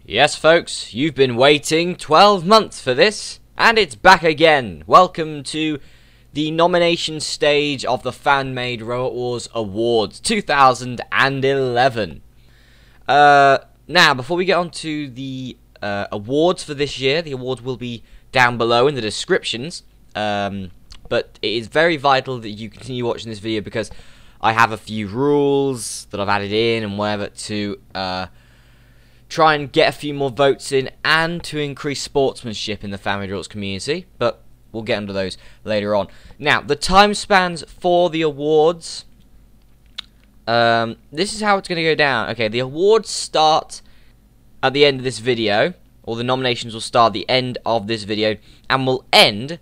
Yes, folks, you've been waiting 12 months for this, and it's back again. Welcome to the nomination stage of the Fan-Made Robot Wars Awards 2011. Now, before we get on to the awards for this year, the awards will be down below in the descriptions, but it is very vital that you continue watching this video because I have a few rules that I've added in and whatever to try and get a few more votes in and to increase sportsmanship in the Fan-Made Rules community, but we'll get into those later on. Now, the time spans for the awards, this is how it's going to go down. Okay, the awards start at the end of this video, or the nominations will start at the end of this video, and will end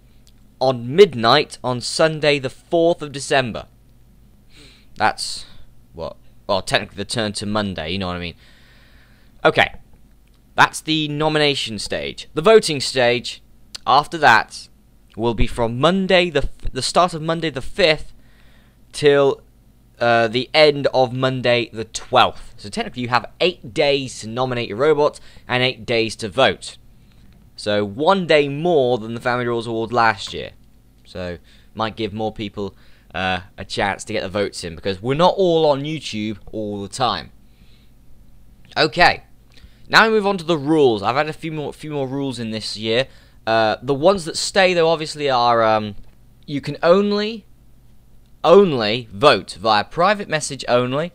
on midnight on Sunday the 4th of December. That's, well, technically the turn to Monday, you know what I mean. Okay, that's the nomination stage. The voting stage, after that, will be from Monday, the start of Monday the 5th, till the end of Monday the 12th. So technically you have 8 days to nominate your robots, and 8 days to vote. So 1 day more than the Fan-Made Rules Award last year. So, might give more people a chance to get the votes in, because we're not all on YouTube all the time. Okay. Now we move on to the rules. I've had a few more rules in this year. The ones that stay, though, obviously are you can only vote via private message only,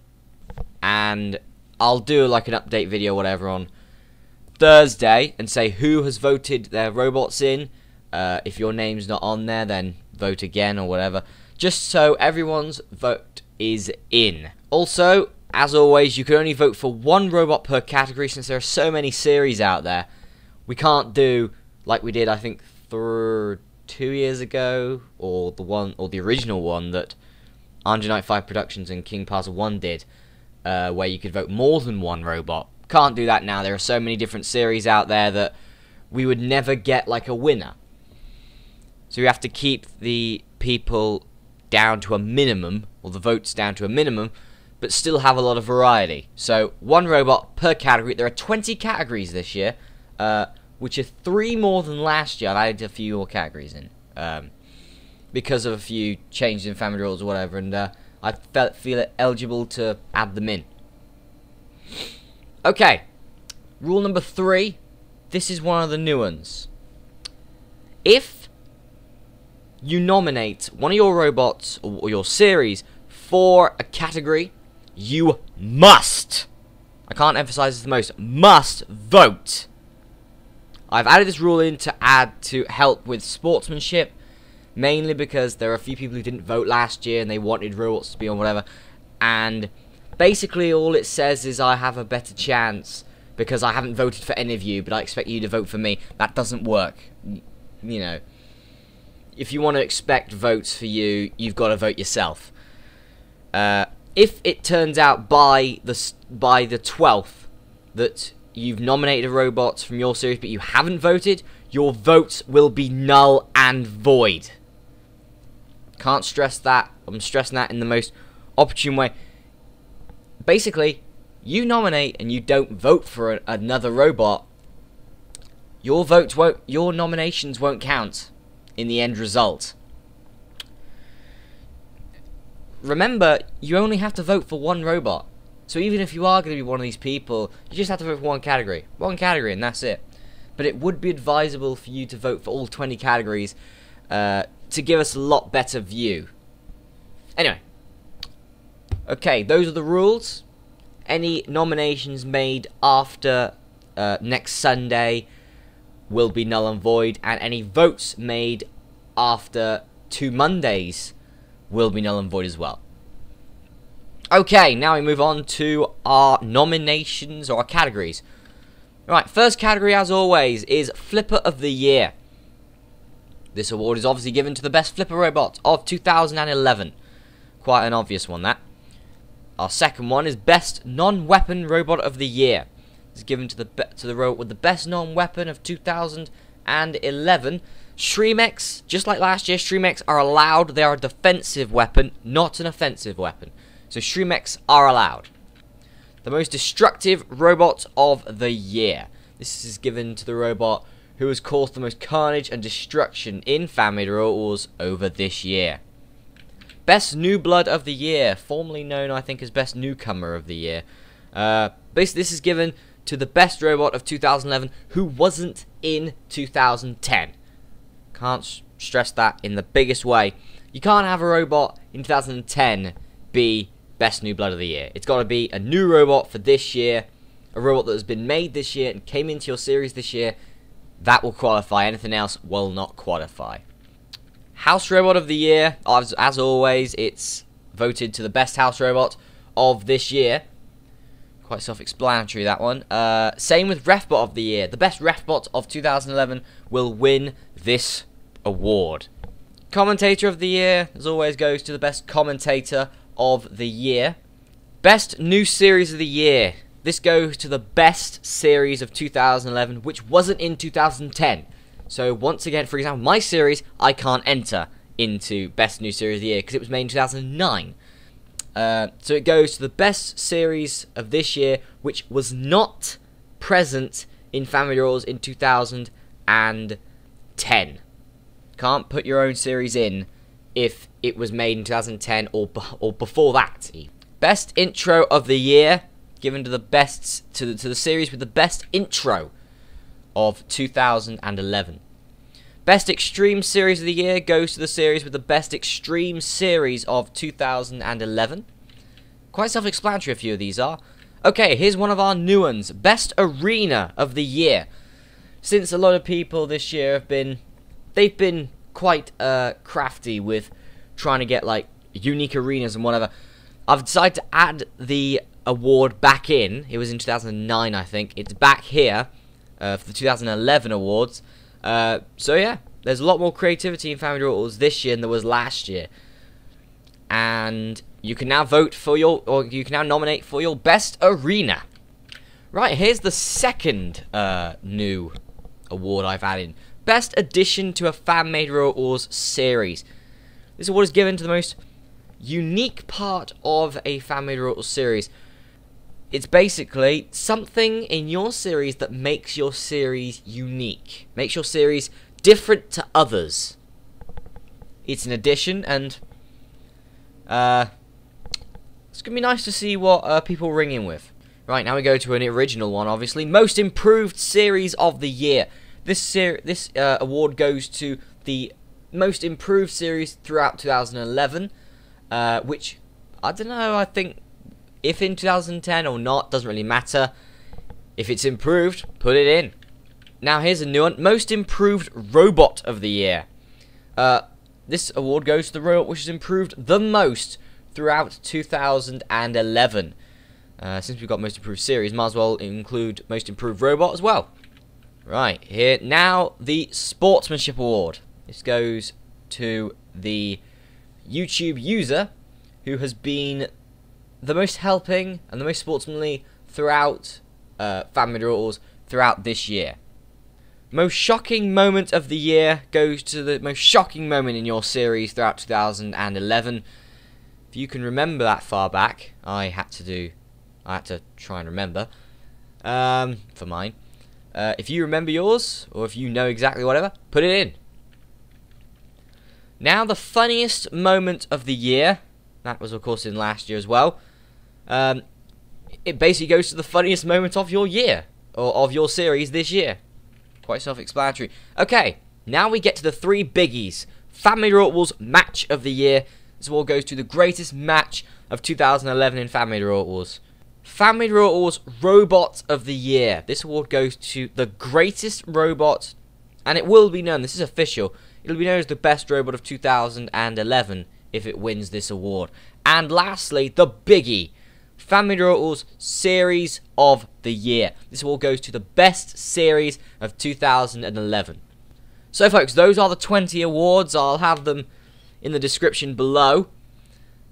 and I'll do like an update video, whatever, on Thursday and say who has voted their robots in. If your name's not on there, then vote again or whatever, just so everyone's vote is in. Also, as always, you can only vote for one robot per category since there are so many series out there. We can't do like we did, I think, 2 years ago, or the original one that 195 Productions and King Plaza 1 did, where you could vote more than one robot. Can't do that now. There are so many different series out there that we would never get like a winner. So we have to keep the people down to a minimum, or the votes down to a minimum, but still have a lot of variety. So, one robot per category. There are 20 categories this year, which are 3 more than last year. I've added a few more categories in, because of a few changes in Fan-Made Rules or whatever, and I feel it eligible to add them in. Okay, rule number 3. This is one of the new ones. If you nominate one of your robots or your series for a category, you must, I can't emphasize this the most, must vote. I've added this rule in to help with sportsmanship, mainly because there are a few people who didn't vote last year and they wanted robots to be on whatever, and basically all it says is I have a better chance because I haven't voted for any of you, but I expect you to vote for me. That doesn't work. You know, if you want to expect votes for you, you've got to vote yourself. If it turns out by the 12th that you've nominated robots from your series but you haven't voted, your votes will be null and void. Can't stress that. I'm stressing that in the most opportune way. Basically, you nominate and you don't vote for another robot, your nominations won't count in the end result. Remember, you only have to vote for one robot. So even if you are going to be one of these people, you just have to vote for one category. One category and that's it. But it would be advisable for you to vote for all 20 categories to give us a lot better view. Anyway. Okay, those are the rules. Any nominations made after next Sunday will be null and void, and any votes made after 2 Mondays will be null and void as well. Okay, now we move on to our nominations, or our categories. Right, first category, as always, is Flipper of the Year. This award is obviously given to the best flipper robot of 2011. Quite an obvious one, that. Our second one is Best Non-Weapon Robot of the Year. It's given to the robot with the best non-weapon of 2011. Shremex, just like last year, Shremex are allowed. They are a defensive weapon, not an offensive weapon. So Shremex are allowed. The most destructive robot of the year. This is given to the robot who has caused the most carnage and destruction in FMRW Awards over this year. Best New Blood of the Year, formerly known, I think, as Best Newcomer of the Year. Basically, this is given to the best robot of 2011 who wasn't in 2010. Can't stress that in the biggest way. You can't have a robot in 2010 be Best New Blood of the Year. It's got to be a new robot for this year, a robot that has been made this year and came into your series this year. That will qualify. Anything else will not qualify. House Robot of the Year, as always, it's voted to the best house robot of this year. Quite self-explanatory, that one. Same with Refbot of the Year. The best Refbot of 2011 will win this award. Commentator of the Year, as always, goes to the best commentator of the year. Best New Series of the Year. This goes to the best series of 2011, which wasn't in 2010. So once again, for example, my series, I can't enter into Best New Series of the Year because it was made in 2009. So it goes to the best series of this year, which was not present in FMRW Awards in 2010. Can't put your own series in if it was made in 2010 or before that. Best Intro of the Year, given to the best to the series with the best intro of 2011. Best Extreme Series of the Year goes to the series with the best Extreme Series of 2011. Quite self-explanatory, a few of these are. Okay, here's one of our new ones. Best Arena of the Year. Since a lot of people this year they've been quite crafty with trying to get like unique arenas and whatever, I've decided to add the award back in. It was in 2009, I think. It's back here for the 2011 awards. So yeah, there's a lot more creativity in FMRW Awards this year than there was last year. And you can now vote for you can now nominate for your best arena. Right, here's the second new award I've added. Best addition to a FMRW Awards series. This award is given to the most unique part of a FMRW Awards series. It's basically something in your series that makes your series unique. Makes your series different to others. It's an addition, and it's going to be nice to see what people ring in with. Right, now we go to an original one, obviously. Most Improved Series of the Year. This award goes to the most improved series throughout 2011, which, I don't know, I think if in 2010 or not, doesn't really matter. If it's improved, put it in. Now here's a new one. Most Improved Robot of the Year. This award goes to the robot which has improved the most throughout 2011. Since we've got Most Improved Series, might as well include Most Improved Robot as well. Right, here, now the Sportsmanship Award. This goes to the YouTube user who has been the most helping and the most sportsmanly throughout FMRW Awards throughout this year. Most Shocking Moment of the Year goes to the most shocking moment in your series throughout 2011. If you can remember that far back, I had to try and remember for mine. If you remember yours, or if you know exactly whatever, put it in. Now the funniest moment of the year. That was of course in last year as well. It basically goes to the funniest moment of your year, or of your series this year. Quite self-explanatory. Okay, now we get to the three biggies. FMRW Awards Match of the Year. This award goes to the greatest match of 2011 in FMRW Awards. FMRW Awards Robot of the Year. This award goes to the greatest robot, and it will be known, this is official, it'll be known as the best robot of 2011 if it wins this award. And lastly, the biggie, FMRW Awards Series of the Year. This award goes to the best series of 2011. So folks, those are the 20 awards. I'll have them in the description below.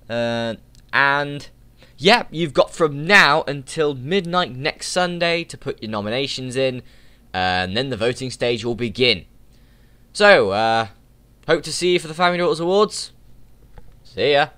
And yeah, you've got from now until midnight next Sunday to put your nominations in, and then the voting stage will begin. So, hope to see you for the FMRW Awards. See ya.